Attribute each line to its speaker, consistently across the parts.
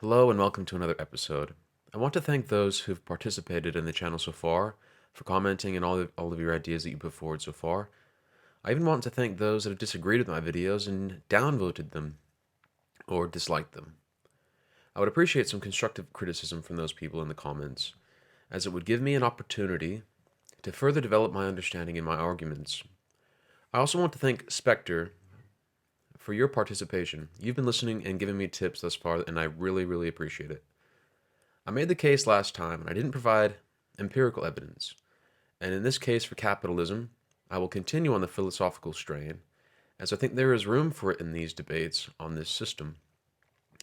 Speaker 1: Hello and welcome to another episode. I want to thank those who've participated in the channel so far for commenting and all of your ideas that you put forward so far. I even want to thank those that have disagreed with my videos and downvoted them or disliked them. I would appreciate some constructive criticism from those people in the comments, as it would give me an opportunity to further develop my understanding in my arguments. I also want to thank Spectre for your participation. You've been listening and giving me tips thus far, and I really appreciate it. I made the case last time, and I didn't provide empirical evidence. And in this case for capitalism, I will continue on the philosophical strain, as I think there is room for it in these debates on this system.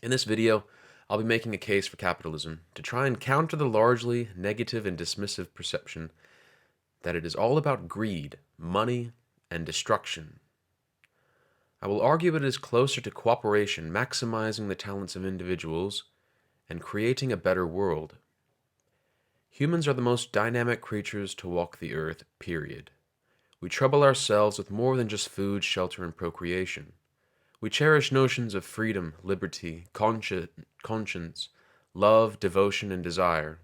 Speaker 1: In this video, I'll be making a case for capitalism to try and counter the largely negative and dismissive perception that it is all about greed, money, and destruction. I will argue it is closer to cooperation, maximizing the talents of individuals, and creating a better world. Humans are the most dynamic creatures to walk the earth, period. We trouble ourselves with more than just food, shelter, and procreation. We cherish notions of freedom, liberty, conscience, love, devotion, and desire.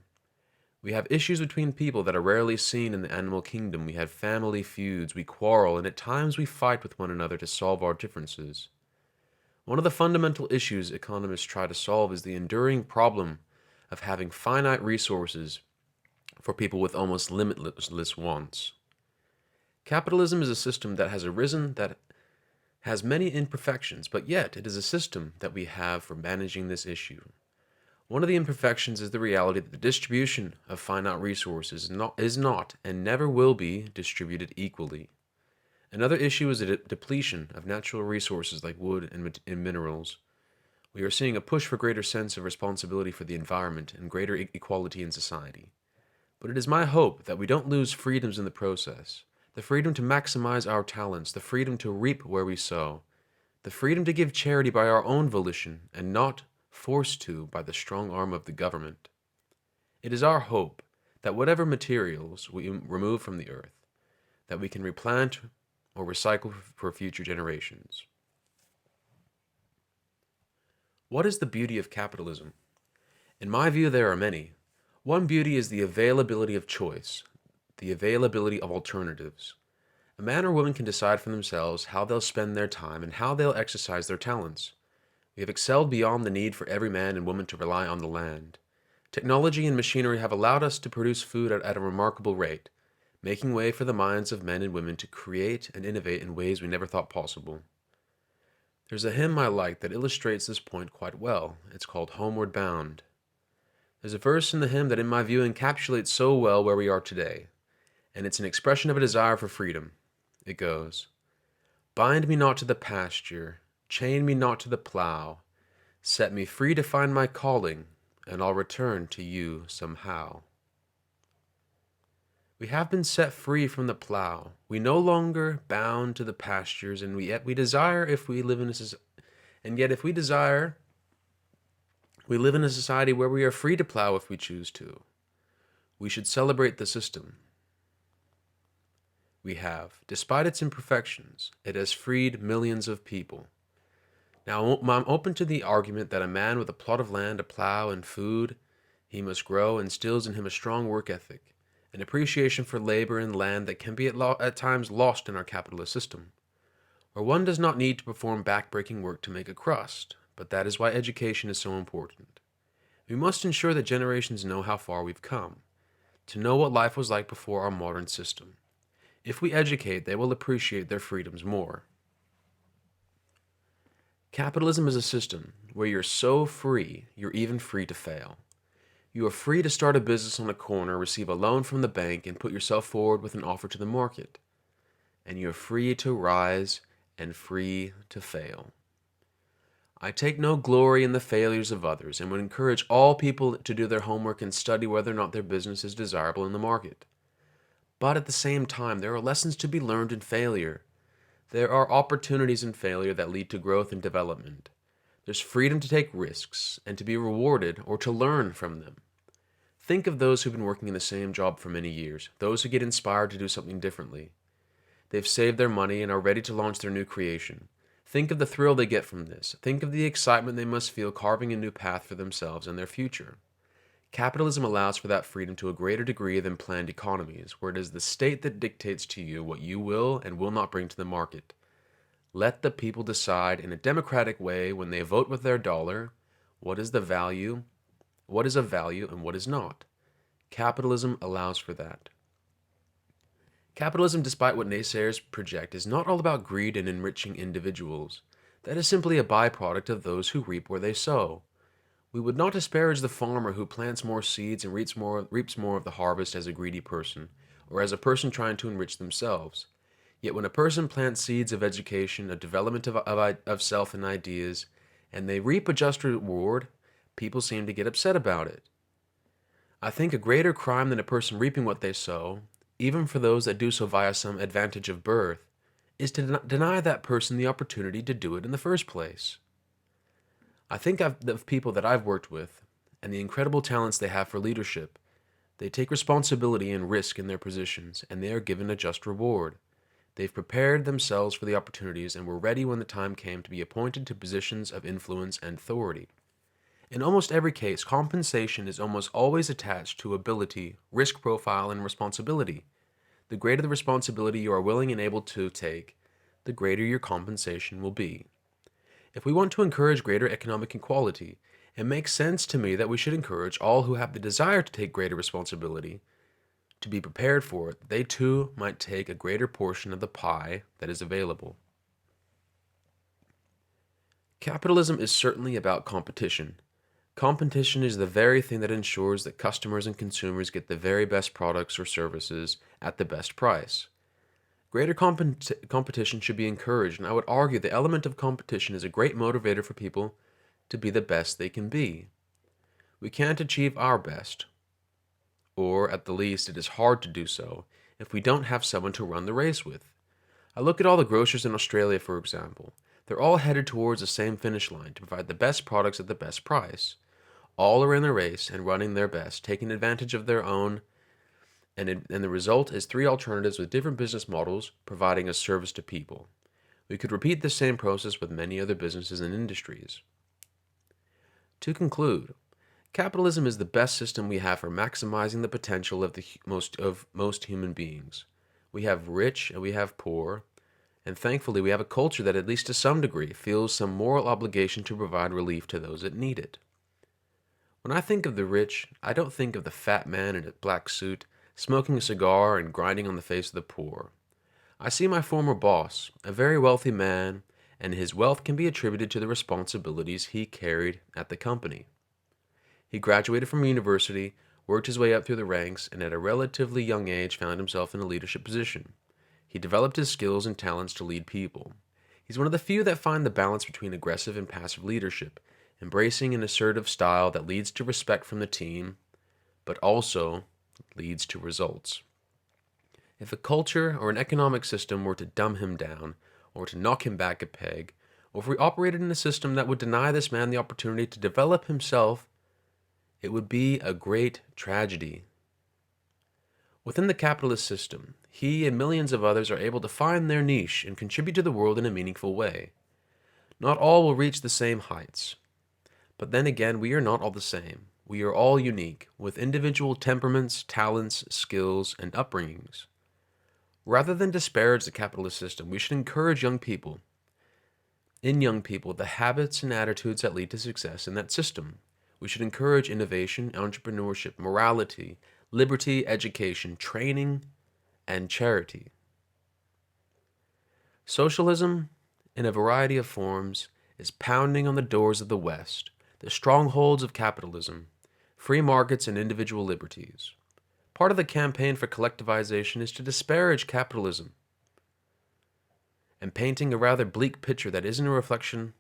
Speaker 1: We have issues between people that are rarely seen in the animal kingdom. We have family feuds, we quarrel, and at times we fight with one another to solve our differences. One of the fundamental issues economists try to solve is the enduring problem of having finite resources for people with almost limitless wants. Capitalism is a system that has arisen that has many imperfections, but yet it is a system that we have for managing this issue. One of the imperfections is the reality that the distribution of finite resources is not and never will be distributed equally. Another issue is the depletion of natural resources like wood and minerals. We are seeing a push for greater sense of responsibility for the environment and greater equality in society. But it is my hope that we don't lose freedoms in the process. The freedom to maximize our talents, the freedom to reap where we sow, the freedom to give charity by our own volition and not forced to by the strong arm of the government. It is our hope that whatever materials we remove from the earth, that we can replant or recycle for future generations. What is the beauty of capitalism? In my view, there are many. One beauty is the availability of choice, the availability of alternatives. A man or woman can decide for themselves how they'll spend their time and how they'll exercise their talents. We have excelled beyond the need for every man and woman to rely on the land. Technology and machinery have allowed us to produce food at a remarkable rate, making way for the minds of men and women to create and innovate in ways we never thought possible. There's a hymn I like that illustrates this point quite well. It's called Homeward Bound. There's a verse in the hymn that in my view encapsulates so well where we are today, and it's an expression of a desire for freedom. It goes, "Bind me not to the pasture, chain me not to the plow, set me free to find my calling, and I'll return to you somehow." We have been set free from the plow. We no longer bound to the pastures, and yet we desire if we live in a and yet if we desire, we live in a society where we are free to plow if we choose to. We should celebrate the system we have. Despite its imperfections, it has freed millions of people. Now, I'm open to the argument that a man with a plot of land, a plow, and food he must grow instills in him a strong work ethic, an appreciation for labor and land that can be at times lost in our capitalist system, where one does not need to perform backbreaking work to make a crust, but that is why education is so important. We must ensure that generations know how far we've come, to know what life was like before our modern system. If we educate, they will appreciate their freedoms more. Capitalism is a system where you're so free, you're even free to fail. You are free to start a business on a corner, receive a loan from the bank, and put yourself forward with an offer to the market. And you are free to rise and free to fail. I take no glory in the failures of others and would encourage all people to do their homework and study whether or not their business is desirable in the market. But at the same time, there are lessons to be learned in failure. There are opportunities in failure that lead to growth and development. There's freedom to take risks and to be rewarded or to learn from them. Think of those who've been working in the same job for many years, those who get inspired to do something differently. They've saved their money and are ready to launch their new creation. Think of the thrill they get from this. Think of the excitement they must feel carving a new path for themselves and their future. Capitalism allows for that freedom to a greater degree than planned economies, where it is the state that dictates to you what you will and will not bring to the market. Let the people decide in a democratic way when they vote with their dollar what is the value, what is of value, and what is not. Capitalism allows for that. Capitalism, despite what naysayers project, is not all about greed and enriching individuals. That is simply a byproduct of those who reap where they sow. We would not disparage the farmer who plants more seeds and reaps more of the harvest as a greedy person, or as a person trying to enrich themselves. Yet when a person plants seeds of education, of development of self and ideas, and they reap a just reward, people seem to get upset about it. I think a greater crime than a person reaping what they sow, even for those that do so via some advantage of birth, is to deny that person the opportunity to do it in the first place. I think of people that I've worked with and the incredible talents they have for leadership. They take responsibility and risk in their positions, and they are given a just reward. They've prepared themselves for the opportunities and were ready when the time came to be appointed to positions of influence and authority. In almost every case, compensation is almost always attached to ability, risk profile, and responsibility. The greater the responsibility you are willing and able to take, the greater your compensation will be. If we want to encourage greater economic equality, it makes sense to me that we should encourage all who have the desire to take greater responsibility to be prepared for it. They too might take a greater portion of the pie that is available. Capitalism is certainly about competition. Competition is the very thing that ensures that customers and consumers get the very best products or services at the best price. Greater competition should be encouraged, and I would argue the element of competition is a great motivator for people to be the best they can be. We can't achieve our best, or at the least it is hard to do so, if we don't have someone to run the race with. I look at all the grocers in Australia, for example. They're all headed towards the same finish line to provide the best products at the best price. All are in the race and running their best, taking advantage of their own, and the result is three alternatives with different business models providing a service to people. We could repeat the same process with many other businesses and industries. To conclude, capitalism is the best system we have for maximizing the potential of most human beings. We have rich and we have poor, and thankfully we have a culture that, at least to some degree, feels some moral obligation to provide relief to those that need it. When I think of the rich, I don't think of the fat man in a black suit, smoking a cigar and grinding on the face of the poor. I see my former boss, a very wealthy man, and his wealth can be attributed to the responsibilities he carried at the company. He graduated from university, worked his way up through the ranks, and at a relatively young age found himself in a leadership position. He developed his skills and talents to lead people. He's one of the few that find the balance between aggressive and passive leadership, embracing an assertive style that leads to respect from the team, but also leads to results. If a culture or an economic system were to dumb him down, or to knock him back a peg, or if we operated in a system that would deny this man the opportunity to develop himself, it would be a great tragedy. Within the capitalist system, he and millions of others are able to find their niche and contribute to the world in a meaningful way. Not all will reach the same heights. But then again, we are not all the same. We are all unique, with individual temperaments, talents, skills, and upbringings. Rather than disparage the capitalist system, we should encourage young people, the habits and attitudes that lead to success in that system. We should encourage innovation, entrepreneurship, morality, liberty, education, training, and charity. Socialism, in a variety of forms, is pounding on the doors of the West, the strongholds of capitalism, free markets, and individual liberties. Part of the campaign for collectivization is to disparage capitalism and painting a rather bleak picture that isn't a reflection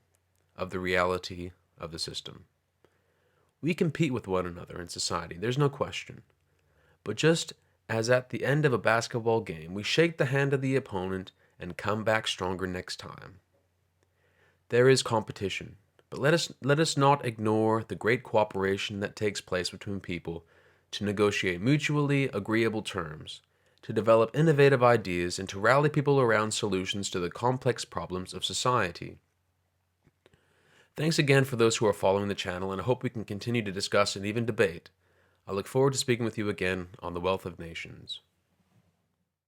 Speaker 1: of the reality of the system. We compete with one another in society, there's no question. But just as at the end of a basketball game, we shake the hand of the opponent and come back stronger next time. There is competition, but let us not ignore the great cooperation that takes place between people to negotiate mutually agreeable terms. to develop innovative ideas and to rally people around solutions to the complex problems of society. Thanks again for those who are following the channel, and I hope we can continue to discuss and even debate. I look forward to speaking with you again on The Wealth of Nations.